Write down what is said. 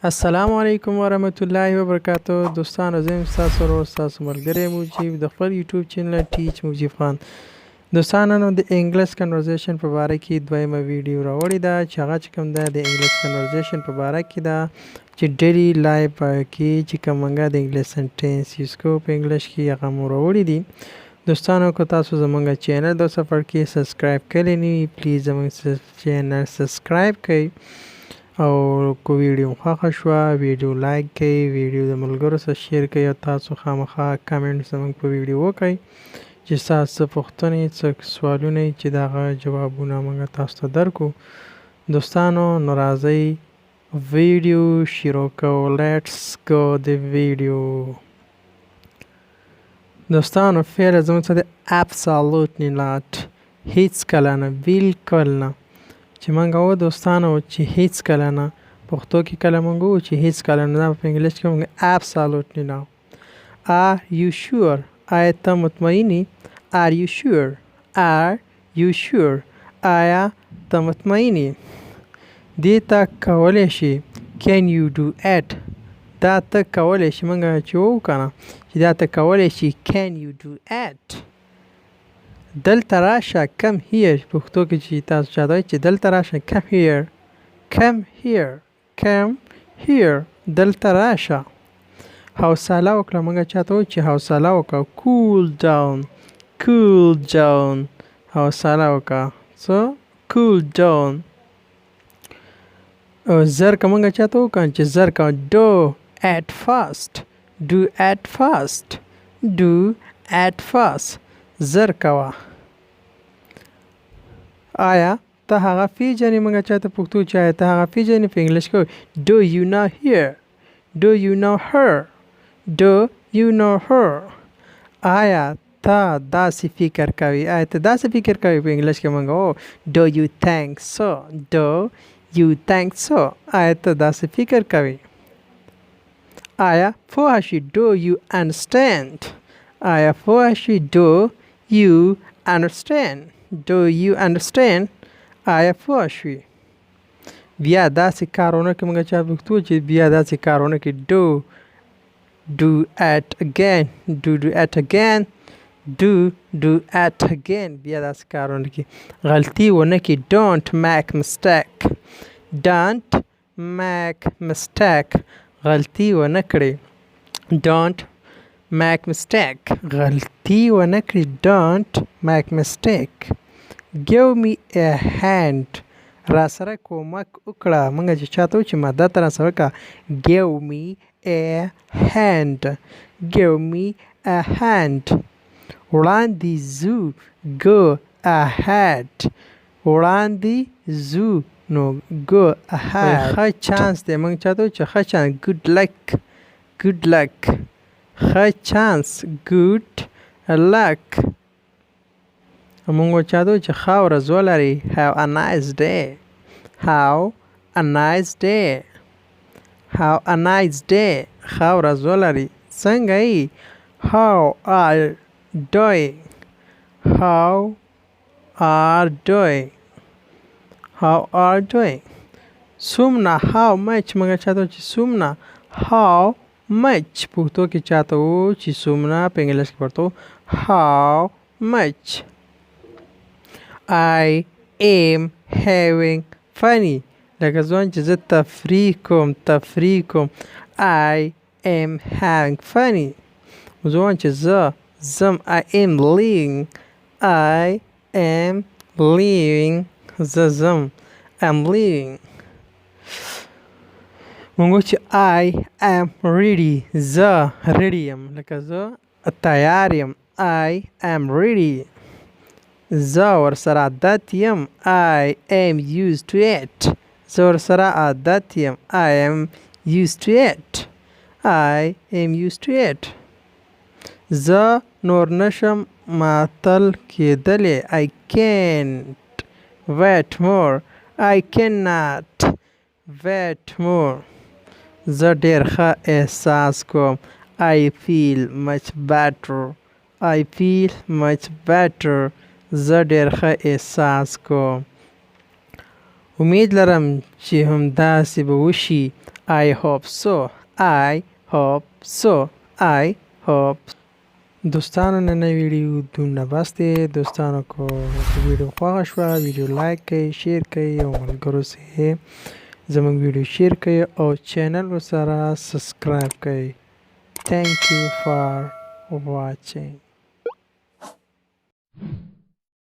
السلام علیکم ورحمت الله وبرکاتو. دوستانو زه یم ستاسو ورور ستاسو ملګری موجیب د خپل یوټیوب چینل ټیچ موجیب خان. دوستانو نن د انګلیش کنورزیشن په باره کې دویمه ویډیو راوړې ده چې هغه چې کوم ده د انګلیش کنورزیشن په باره کې ده چې ډیلی لایف کې چې کوم موږ د انګلیش سنټنس یوز کوو په انګلیش کې هغه مو راوړي دي. دوستانو که تاسو زموږ چینل د سفر کې سبسکرایب کړی نه وي پلیز زموږ چینل سبسکرایب کړئ او کو ویډیو خوښه شوه ویډیو لایک کړئ، ویډیو د ملګرو سره شیر کړئ او تاسو خامخا کامنټ زموږ په ویډیو وکړئ چې ستاسو څه پوښتنې څه سوالونه چې د هغه جوابونه موږ تاسو ته درکړو. دوستانو نو راځئ ویډیو شروع کوو. لیټس گو د ویډیو. دوستانو فعل زموږ څه دی؟ ابسولوټلی ناټ، هیڅکله نه، بالکل نه. چې موږ وو دوستانو چې هیڅ کله نه، پښتو کې کله موږ وو چې هیڅ کله نه، په انګلیش کې موږ absolutely نه. Are you sure؟ آیا ته مطمئنی؟ Are you sure؟ Are you sure؟ آیا ته مطمئنی؟ دې ته کولی شي Can you do it؟ دا ته کولی شي موږ چې وو که نه چې دا ته کولی شي Can you do it؟ دلته راشه come here، پښتو کې چې تاسو چاته وایي چې دلته راشه come here، come here، come here، دلته راشه. حوصله وکړه، موږ چاته وایو چې حوصله وکړه cool down، cool down، حوصله وکړه so cool down. زر که موږ چاته وکړو چې زر که do it fast، do it fast، do it fast، زر کوه. آیا ته هغه پیژنې؟ موږ چاته پوښتو چې آیا ته هغه پیژنې؟ په انګلیش کې do you know her، do you know her، do you know her. آیا ته داسې فکر کوي؟ آیا ته داسې فکر کوي؟ په انګلیش کې موږ وو do you think so، do you think so، آیا ته داسې فکر کوي؟ آیا پوه شي do you understand، آیا پوه شي do you understand، do you understand، آیا پوه شوي؟ بیا داسې کارونه کې موږ چا پوښتو چې بیا داسې کارونه کې do it again، do it again، do it again، بیا داسې کارونه کې غلطي ونه کړي don't make mistake، don't make mistake، غلطي ونه کړي don't make mistake، غلطي ونه کړي don't make mistake. give me a hand، را سره کومک وکړه. موږ چې چاته و چې مدد را سره وکړه give me a hand، give me a hand. وړاندې ځو go ahead، وړاندې ځو نو go ahead. ښه چانس دی، موږ چاته و چې ښه چانس good luck، good luck، ښه چانس good luck. موږ چاته و چې ښه ورځ ولرئ have a nice day، have a nice day، have a nice day، ښه ورځ ولرئ. څنګه یې؟ how are doing، how are doing، how are doing. څومره how much، موږ چاته و چې څومره how much، پښتو کې چاته و چې څومره، په انګلیش کې ورته how much. I am having funny، لکه ځوان چې زه تفریح کوم، تفریح کوم I am having funny. ځوان چې زه زم I am leaving، I am leaving، زه زم I'm leaving. موږ چې I am ready، زه ready یم، لکه زه تیار یم I am ready. زه ورسره عادت یم I am used to it، زه ورسره عادت یم I am used to it، I am used to it. زه نور نشم معطل کېدلی I can't wait more، I cannot wait more. زه ډېر ښه احساس کوم I feel much better، I feel much better، زه ډېر ښه احساس کوم. امید لرم چې همداسې به وشي I hope so. I hope so. I hope. دوستانو نن ویډیو دومره بس دی. دوستانو کو ویډیو خوښه شوه ویډیو لایک کړئ شیر کړئ او ملګرو سره زموږ ویډیو شیر کړئ او چینل سره سبسکرایب کړئ. Thank you for watching.